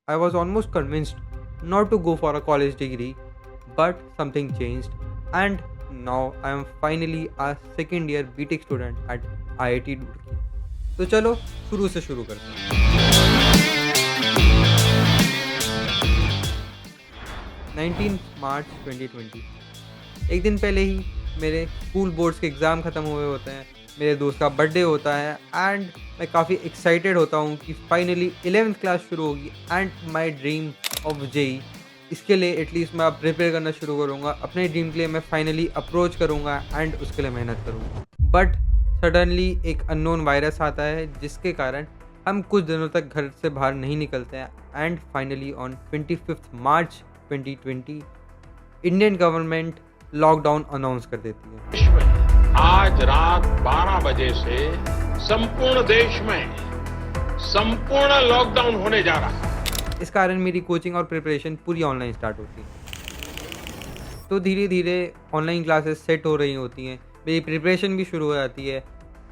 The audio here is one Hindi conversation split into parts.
I was almost convinced not to go for a college degree, but something changed, and now I am finally a second year BTech student at IIT Roorkee. तो चलो शुरू से शुरू करते हैं। 19 मार्च 2020, एक दिन पहले ही मेरे स्कूल बोर्ड्स के एग्ज़ाम ख़त्म हुए होते हैं। मेरे दोस्त का बर्थडे होता है एंड मैं काफ़ी एक्साइटेड होता हूँ कि फाइनली 11th क्लास शुरू होगी and my dream of JEE, इसके लिए एटलीस्ट मैं अब प्रिपेयर करना शुरू करूँगा। अपने ड्रीम के लिए मैं फाइनली अप्रोच करूँगा एंड उसके लिए मेहनत करूँगा। बट सडनली एक अननोन वायरस आता है जिसके कारण हम कुछ दिनों तक घर से बाहर नहीं निकलते हैं and finally on 25 March 2020 Indian government lockdown announce कर देती है। देश में आज रात 12 बजे से संपूर्ण देश में संपूर्ण लॉकडाउन होने जा रहा है। इस कारण मेरी कोचिंग और प्रिपरेशन पूरी ऑनलाइन स्टार्ट होती है। तो धीरे धीरे ऑनलाइन क्लासेस सेट हो रही होती हैं, मेरी प्रिपरेशन भी शुरू हो जाती है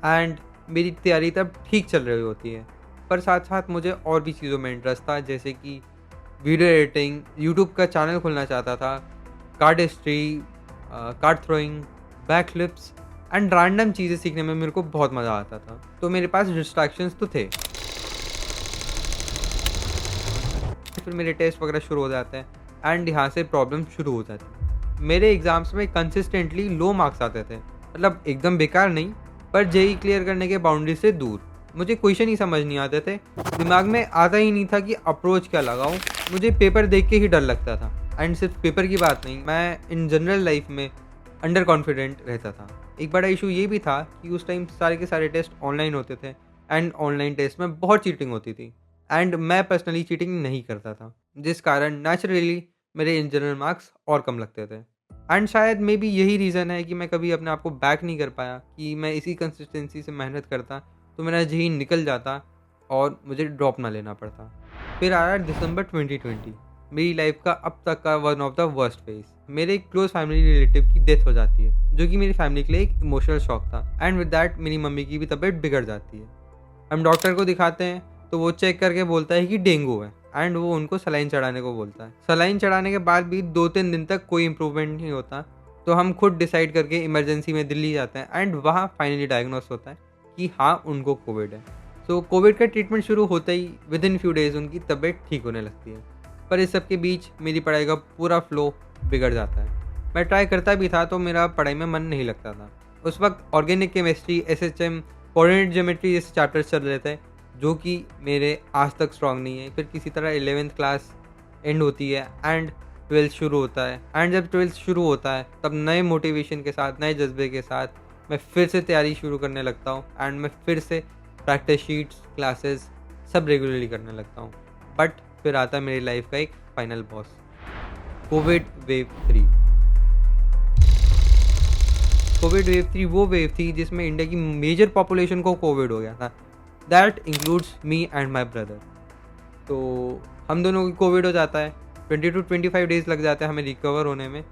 एंड मेरी तैयारी तब ठीक चल रही होती है। पर साथ साथ मुझे और भी चीज़ों में इंटरेस्ट था, जैसे कि वीडियो एडिटिंग, यूट्यूब का चैनल खोलना चाहता था, cardistry, card throwing, back flips and random चीज़ें सीखने में मेरे को बहुत मज़ा आता था। तो मेरे पास डिस्ट्रैक्शंस तो थे। फिर मेरे टेस्ट वगैरह शुरू हो जाते हैं एंड यहाँ से प्रॉब्लम शुरू हो जाती है। मेरे एग्ज़ाम्स में कंसिस्टेंटली लो मार्क्स आते थे, मतलब एकदम बेकार नहीं, पर जेई क्लियर करने के बाउंड्री से दूर। मुझे क्वेश्चन ही समझ नहीं आते थे, दिमाग में आता ही नहीं था कि अप्रोच क्या लगाऊं। मुझे पेपर देख के ही डर लगता था एंड सिर्फ पेपर की बात नहीं, मैं इन जनरल लाइफ में अंडर कॉन्फिडेंट रहता था। एक बड़ा इशू ये भी था कि उस टाइम सारे के सारे टेस्ट ऑनलाइन होते थे एंड ऑनलाइन टेस्ट में बहुत चीटिंग होती थी एंड मैं पर्सनली चीटिंग नहीं करता था, जिस कारण नेचुरली मेरे इन जनरल मार्क्स और कम लगते थे। एंड शायद मे बी यही रीज़न है कि मैं कभी अपने आप को बैक नहीं कर पाया, कि मैं इसी कंसिस्टेंसी से मेहनत करता तो मेरा जेई निकल जाता और मुझे ड्रॉप ना लेना पड़ता। फिर आया दिसंबर 2020, मेरी लाइफ का अब तक का one of the worst phase. मेरे एक क्लोज फैमिली रिलेटिव की डेथ हो जाती है, जो कि मेरी फैमिली के लिए एक इमोशनल शॉक था एंड विद दैट मेरी मम्मी की भी तबीयत बिगड़ जाती है। हम डॉक्टर को दिखाते हैं तो वो चेक करके बोलता है कि डेंगू है एंड वो उनको सलाइन चढ़ाने को बोलता है। सलाइन चढ़ाने के बाद भी 2-3 दिन तक कोई इंप्रूवमेंट नहीं होता, तो हम खुद डिसाइड करके इमरजेंसी में दिल्ली जाते हैं एंड वहाँ फाइनली डायग्नोस होता है कि हाँ, उनको कोविड है। सो कोविड का ट्रीटमेंट शुरू होते ही विद इन फ्यू डेज़ उनकी तबीयत ठीक होने लगती है। पर इस सब के बीच मेरी पढ़ाई का पूरा फ्लो बिगड़ जाता है। मैं ट्राई करता भी था तो मेरा पढ़ाई में मन नहीं लगता था। उस वक्त organic chemistry, SHM, coordinate geometry जैसे चैप्टर्स चल रहे थे, जो कि मेरे आज तक स्ट्रॉन्ग नहीं है। फिर किसी तरह 11th क्लास एंड होती है एंड 12th शुरू होता है एंड जब 12th शुरू होता है तब नए मोटिवेशन के साथ, नए जज्बे के साथ मैं फिर से तैयारी शुरू करने लगता हूँ एंड मैं फिर से प्रैक्टिस शीट्स, क्लासेस सब रेगुलरली करने लगता हूँ। बट फिर आता है मेरी लाइफ का एक final boss, Covid wave 3। Covid wave 3 वो वेव थी जिसमें इंडिया की मेजर पॉपुलेशन को कोविड हो गया था। That includes me and my brother. तो हम दोनों को कोविड हो जाता है, 20 to 25 डेज़ लग जाते हैं हमें रिकवर होने में।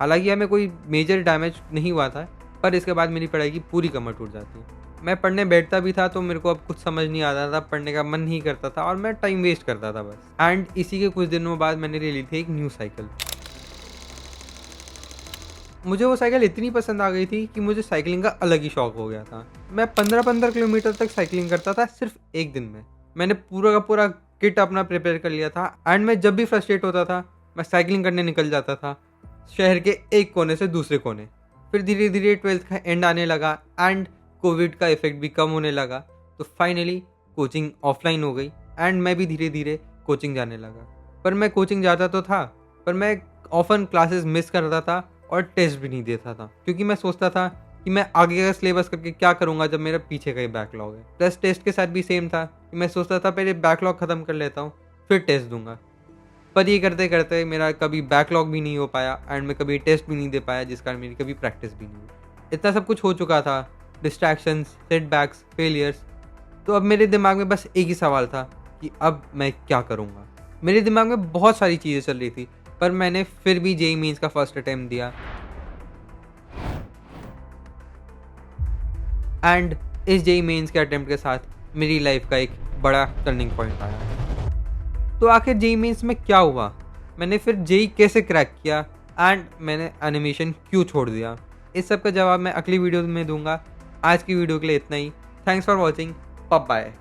हालांकि हमें कोई मेजर डैमेज नहीं हुआ था, पर इसके बाद मेरी पढ़ाई की पूरी कमर टूट जाती है। मैं पढ़ने बैठता भी था तो मेरे को अब कुछ समझ नहीं आता था, पढ़ने का मन नहीं करता था और मैं टाइम वेस्ट करता था बस। एंड इसी के कुछ दिनों बाद मैंने ले ली थी एक न्यू साइकिल। मुझे वो साइकिल इतनी पसंद आ गई थी कि मुझे साइकिलिंग का अलग ही शौक हो गया था। मैं 15-15 किलोमीटर तक साइकिलिंग करता था सिर्फ एक दिन में। मैंने पूरा का पूरा किट अपना प्रिपेयर कर लिया था एंड मैं जब भी फ्रस्ट्रेट होता था मैं साइकिलिंग करने निकल जाता था, शहर के एक कोने से दूसरे कोने। फिर धीरे धीरे 12th का एंड आने लगा एंड कोविड का इफेक्ट भी कम होने लगा, तो फाइनली कोचिंग ऑफलाइन हो गई एंड मैं भी धीरे धीरे कोचिंग जाने लगा। पर मैं कोचिंग जाता तो था, पर मैं ऑफन क्लासेस मिस करता था और टेस्ट भी नहीं देता था, क्योंकि मैं सोचता था कि मैं आगे का सिलेबस करके क्या करूँगा जब मेरा पीछे का ही बैकलॉग है। प्लस टेस्ट के साथ भी सेम था कि मैं सोचता था पहले बैकलॉग ख़त्म कर लेता हूँ फिर टेस्ट दूंगा। पर ये करते करते मेरा कभी बैकलॉग भी नहीं हो पाया एंड मैं कभी टेस्ट भी नहीं दे पाया, जिस कारण मेरी कभी प्रैक्टिस भी नहीं हुई। इतना सब कुछ हो चुका था, डिस्ट्रैक्शंस, सेटबैक्स, फेलियर्स। तो अब मेरे दिमाग में बस एक ही सवाल था कि अब मैं क्या करूँगा। मेरे दिमाग में बहुत सारी चीज़ें चल रही थी, पर मैंने फिर भी जेईई मेंस का फर्स्ट अटेम्प्ट दिया एंड इस जेईई मेंस के अटेम्प्ट के साथ मेरी लाइफ का एक बड़ा टर्निंग पॉइंट आया। तो आखिर जेई मेंस में क्या हुआ, मैंने फिर जेई कैसे क्रैक किया एंड मैंने एनिमेशन क्यों छोड़ दिया, इस सब का जवाब मैं अगली वीडियो में दूंगा। आज की वीडियो के लिए इतना ही। Thanks for watching. बाय।